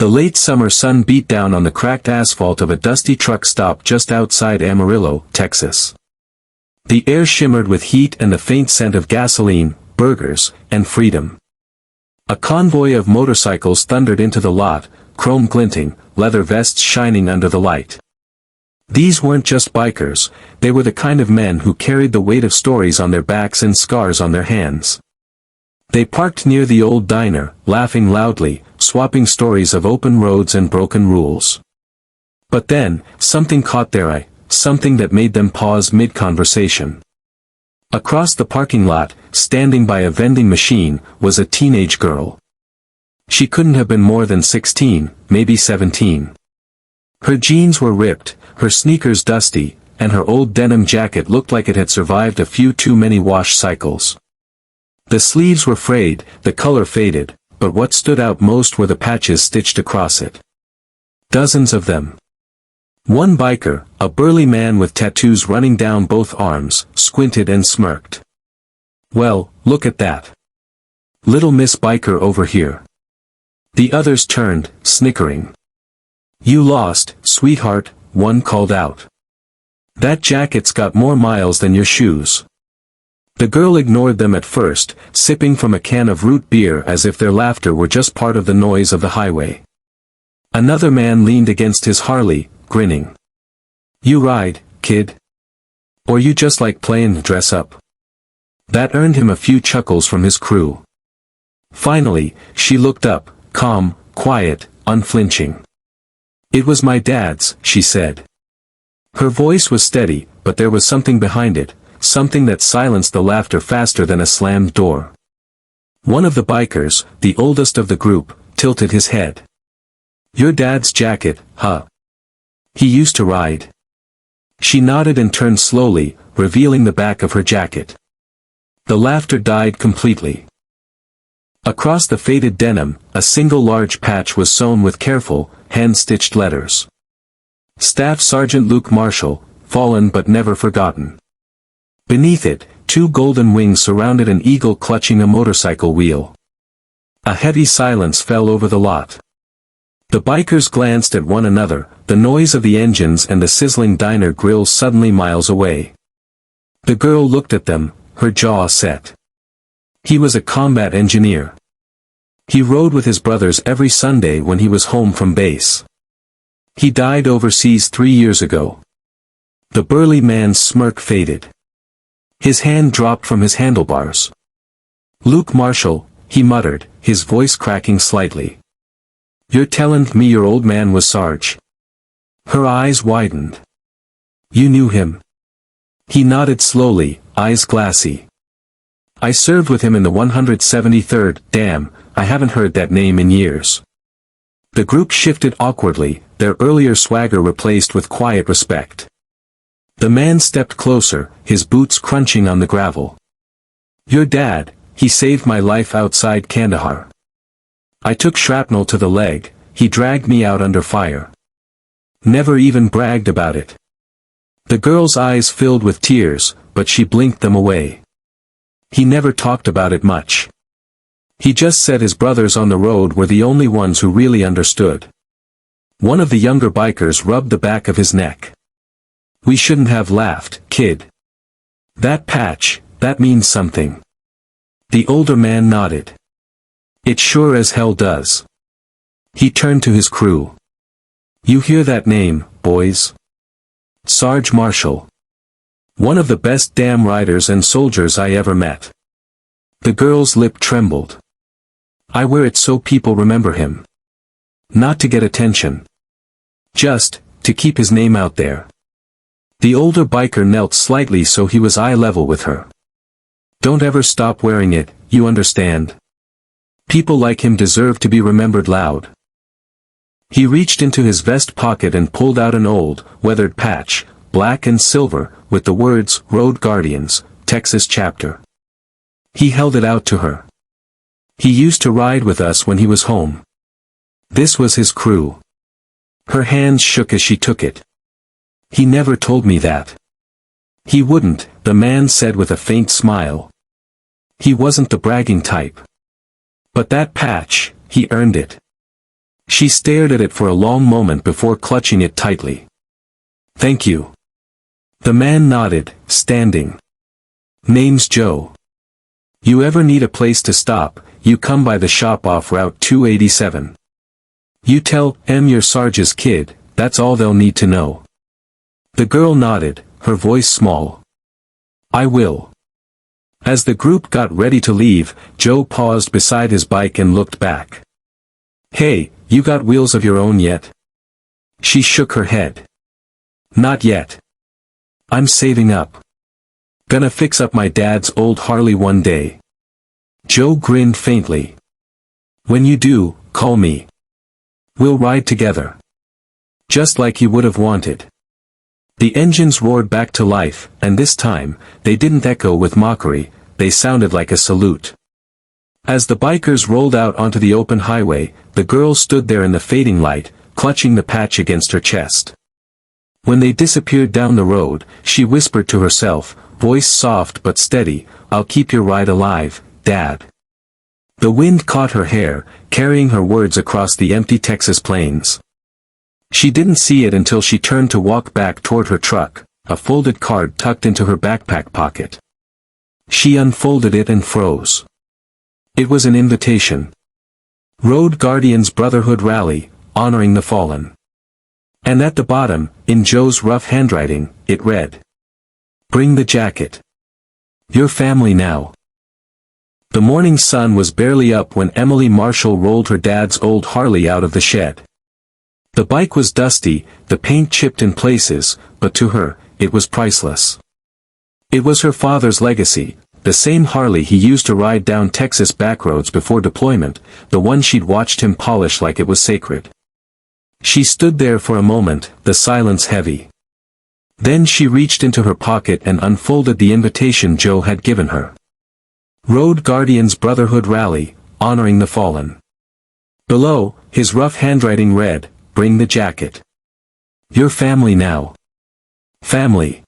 The late summer sun beat down on the cracked asphalt of a dusty truck stop just outside Amarillo, Texas. The air shimmered with heat and the faint scent of gasoline, burgers, and freedom. A convoy of motorcycles thundered into the lot, chrome glinting, leather vests shining under the light. These weren't just bikers, they were the kind of men who carried the weight of stories on their backs and scars on their hands. They parked near the old diner, laughing loudly, swapping stories of open roads and broken rules. But then, something caught their eye, something that made them pause mid-conversation. Across the parking lot, standing by a vending machine, was a teenage girl. She couldn't have been more than 16, maybe 17. Her jeans were ripped, her sneakers dusty, and her old denim jacket looked like it had survived a few too many wash cycles. The sleeves were frayed, the color faded, but what stood out most were the patches stitched across it. Dozens of them. One biker, a burly man with tattoos running down both arms, squinted and smirked. "Well, look at that. Little Miss Biker over here." The others turned, snickering. "You lost, sweetheart," one called out. "That jacket's got more miles than your shoes." The girl ignored them at first, sipping from a can of root beer as if their laughter were just part of the noise of the highway. Another man leaned against his Harley, grinning. "You ride, kid? Or you just like playing dress up?" That earned him a few chuckles from his crew. Finally, she looked up, calm, quiet, unflinching. "It was my dad's," she said. Her voice was steady, but there was something behind it, something that silenced the laughter faster than a slammed door. One of the bikers, the oldest of the group, tilted his head. "Your dad's jacket, huh? He used to ride." She nodded and turned slowly, revealing the back of her jacket. The laughter died completely. Across the faded denim, a single large patch was sewn with careful, hand-stitched letters. Staff Sergeant Luke Marshall, fallen but never forgotten. Beneath it, two golden wings surrounded an eagle clutching a motorcycle wheel. A heavy silence fell over the lot. The bikers glanced at one another, the noise of the engines and the sizzling diner grill suddenly miles away. The girl looked at them, her jaw set. He was a combat engineer. He rode with his brothers every Sunday when he was home from base. He died overseas 3 years ago. The burly man's smirk faded. His hand dropped from his handlebars. "Luke Marshall," he muttered, his voice cracking slightly. "You're tellin' me your old man was Sarge?" Her eyes widened. "You knew him?" He nodded slowly, eyes glassy. "I served with him in the 173rd, damn, I haven't heard that name in years." The group shifted awkwardly, their earlier swagger replaced with quiet respect. The man stepped closer, his boots crunching on the gravel. "Your dad, he saved my life outside Kandahar. I took shrapnel to the leg, he dragged me out under fire. Never even bragged about it." The girl's eyes filled with tears, but she blinked them away. "He never talked about it much. He just said his brothers on the road were the only ones who really understood." One of the younger bikers rubbed the back of his neck. "We shouldn't have laughed, kid. That patch, that means something." The older man nodded. "It sure as hell does." He turned to his crew. "You hear that name, boys? Sarge Marshall. One of the best damn riders and soldiers I ever met." The girl's lip trembled. "I wear it so people remember him. Not to get attention. Just, to keep his name out there." The older biker knelt slightly so he was eye level with her. "Don't ever stop wearing it, you understand? People like him deserve to be remembered loud." He reached into his vest pocket and pulled out an old, weathered patch, black and silver, with the words, "Road Guardians, Texas Chapter." He held it out to her. "He used to ride with us when he was home. This was his crew." Her hands shook as she took it. "He never told me that." "He wouldn't," the man said with a faint smile. "He wasn't the bragging type. But that patch, he earned it. She stared at it for a long moment before clutching it tightly. "Thank you." The man nodded, standing. "Name's Joe. You ever need a place to stop, you come by the shop off Route 287. You tell M you're Sarge's kid, that's all they'll need to know." The girl nodded, her voice small. "I will." As the group got ready to leave, Joe paused beside his bike and looked back. "Hey, you got wheels of your own yet?" She shook her head. "Not yet. I'm saving up. Gonna fix up my dad's old Harley one day." Joe grinned faintly. "When you do, call me. We'll ride together." Just like he would have wanted. The engines roared back to life, and this time, they didn't echo with mockery, they sounded like a salute. As the bikers rolled out onto the open highway, the girl stood there in the fading light, clutching the patch against her chest. When they disappeared down the road, she whispered to herself, voice soft but steady, "I'll keep your ride alive, Dad." The wind caught her hair, carrying her words across the empty Texas plains. She didn't see it until she turned to walk back toward her truck, a folded card tucked into her backpack pocket. She unfolded it and froze. It was an invitation. Road Guardians Brotherhood Rally, honoring the fallen. And at the bottom, in Joe's rough handwriting, it read, "Bring the jacket. Your family now." The morning sun was barely up when Emily Marshall rolled her dad's old Harley out of the shed. The bike was dusty, the paint chipped in places, but to her, it was priceless. It was her father's legacy, the same Harley he used to ride down Texas backroads before deployment, the one she'd watched him polish like it was sacred. She stood there for a moment, the silence heavy. Then she reached into her pocket and unfolded the invitation Joe had given her. Road Guardians Brotherhood Rally, honoring the fallen. Below, his rough handwriting read, "Bring the jacket. Your family now." Family.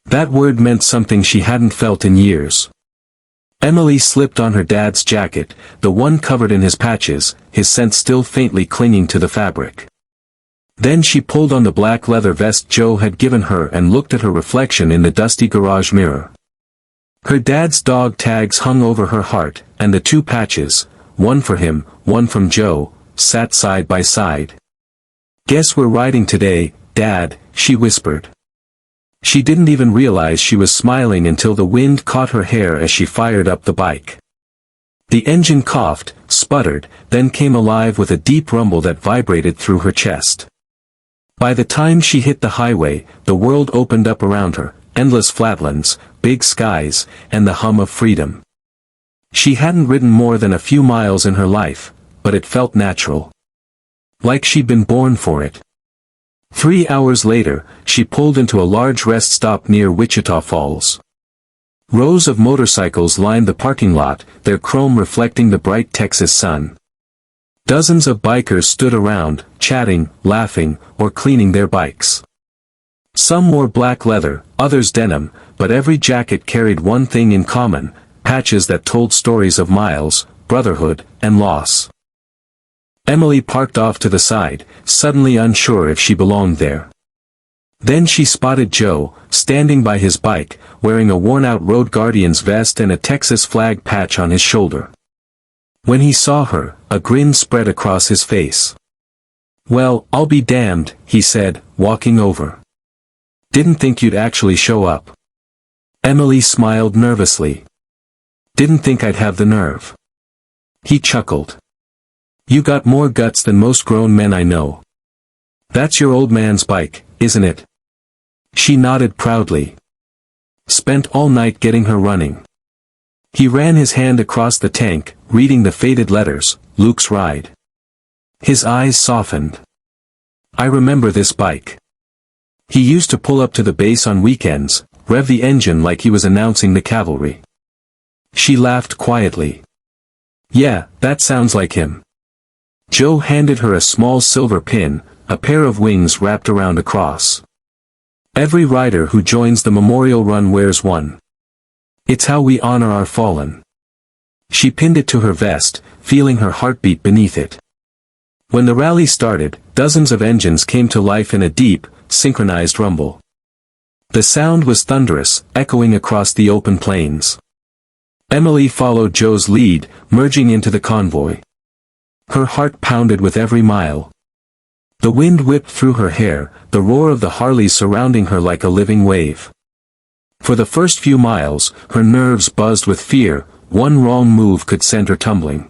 That word meant something she hadn't felt in years. Emily slipped on her dad's jacket, the one covered in his patches, his scent still faintly clinging to the fabric. Then she pulled on the black leather vest Joe had given her and looked at her reflection in the dusty garage mirror. Her dad's dog tags hung over her heart, and the two patches, one for him, one from Joe, sat side by side. "Guess we're riding today, Dad," she whispered. She didn't even realize she was smiling until the wind caught her hair as she fired up the bike. The engine coughed, sputtered, then came alive with a deep rumble that vibrated through her chest. By the time she hit the highway, the world opened up around her, endless flatlands, big skies, and the hum of freedom. She hadn't ridden more than a few miles in her life, but it felt natural. Like she'd been born for it. 3 hours later, she pulled into a large rest stop near Wichita Falls. Rows of motorcycles lined the parking lot, their chrome reflecting the bright Texas sun. Dozens of bikers stood around, chatting, laughing, or cleaning their bikes. Some wore black leather, others denim, but every jacket carried one thing in common, patches that told stories of miles, brotherhood, and loss. Emily parked off to the side, suddenly unsure if she belonged there. Then she spotted Joe, standing by his bike, wearing a worn-out Road Guardians vest and a Texas flag patch on his shoulder. When he saw her, a grin spread across his face. "Well, I'll be damned," he said, walking over. "Didn't think you'd actually show up." Emily smiled nervously. "Didn't think I'd have the nerve." He chuckled. "You got more guts than most grown men I know. That's your old man's bike, isn't it?" She nodded proudly. "Spent all night getting her running." He ran his hand across the tank, reading the faded letters, "Luke's ride." His eyes softened. "I remember this bike. He used to pull up to the base on weekends, rev the engine like he was announcing the cavalry." She laughed quietly. "Yeah, that sounds like him." Joe handed her a small silver pin, a pair of wings wrapped around a cross. "Every rider who joins the memorial run wears one. It's how we honor our fallen." She pinned it to her vest, feeling her heartbeat beneath it. When the rally started, dozens of engines came to life in a deep, synchronized rumble. The sound was thunderous, echoing across the open plains. Emily followed Joe's lead, merging into the convoy. Her heart pounded with every mile. The wind whipped through her hair, the roar of the Harleys surrounding her like a living wave. For the first few miles, her nerves buzzed with fear. One wrong move could send her tumbling.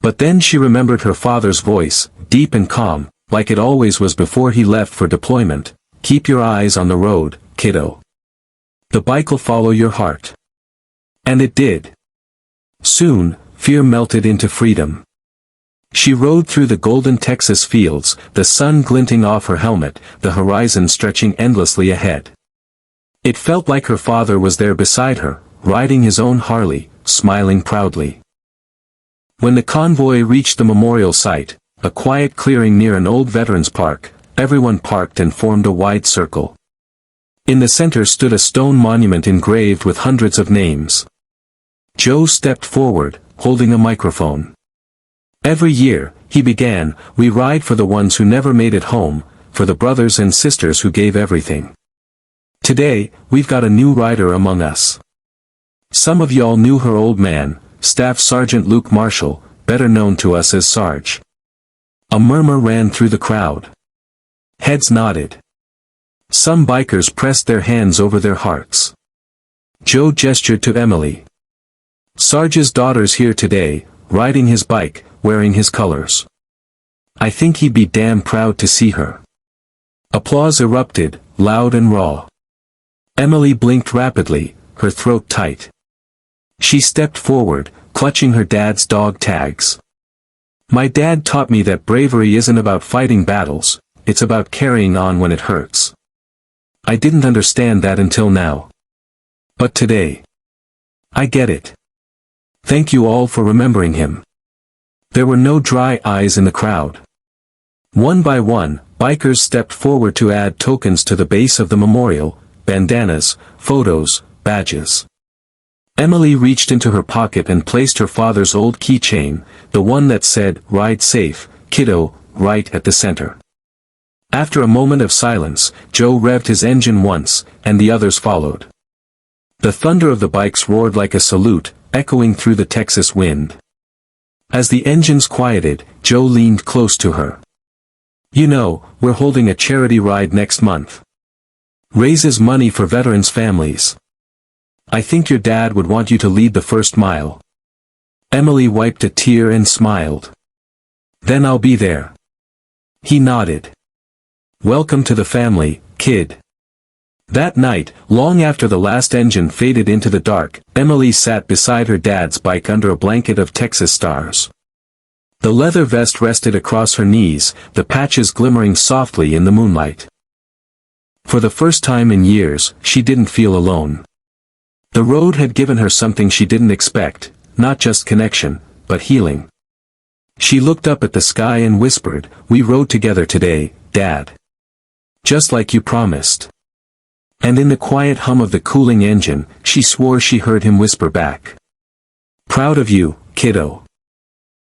But then she remembered her father's voice, deep and calm, like it always was before he left for deployment. "Keep your eyes on the road, kiddo. The bike'll follow your heart." And it did. Soon, fear melted into freedom. She rode through the golden Texas fields, the sun glinting off her helmet, the horizon stretching endlessly ahead. It felt like her father was there beside her, riding his own Harley, smiling proudly. When the convoy reached the memorial site, a quiet clearing near an old veterans park, everyone parked and formed a wide circle. In the center stood a stone monument engraved with hundreds of names. Joe stepped forward, holding a microphone. "Every year," he began, "we ride for the ones who never made it home, for the brothers and sisters who gave everything. Today, we've got a new rider among us. Some of y'all knew her old man, Staff Sergeant Luke Marshall, better known to us as Sarge." A murmur ran through the crowd. Heads nodded. Some bikers pressed their hands over their hearts. Joe gestured to Emily. "Sarge's daughter's here today, riding his bike, wearing his colors. I think he'd be damn proud to see her." Applause erupted, loud and raw. Emily blinked rapidly, her throat tight. She stepped forward, clutching her dad's dog tags. "My dad taught me that bravery isn't about fighting battles, it's about carrying on when it hurts. I didn't understand that until now. But today, I get it. Thank you all for remembering him." There were no dry eyes in the crowd. One by one, bikers stepped forward to add tokens to the base of the memorial, bandanas, photos, badges. Emily reached into her pocket and placed her father's old keychain, the one that said, "Ride safe, kiddo," right at the center. After a moment of silence, Joe revved his engine once, and the others followed. The thunder of the bikes roared like a salute, echoing through the Texas wind. As the engines quieted, Joe leaned close to her. "You know, we're holding a charity ride next month. Raises money for veterans' families. I think your dad would want you to lead the first mile." Emily wiped a tear and smiled. "Then I'll be there." He nodded. "Welcome to the family, kid." That night, long after the last engine faded into the dark, Emily sat beside her dad's bike under a blanket of Texas stars. The leather vest rested across her knees, the patches glimmering softly in the moonlight. For the first time in years, she didn't feel alone. The road had given her something she didn't expect, not just connection, but healing. She looked up at the sky and whispered, "We rode together today, Dad. Just like you promised." And in the quiet hum of the cooling engine, she swore she heard him whisper back, "Proud of you, kiddo."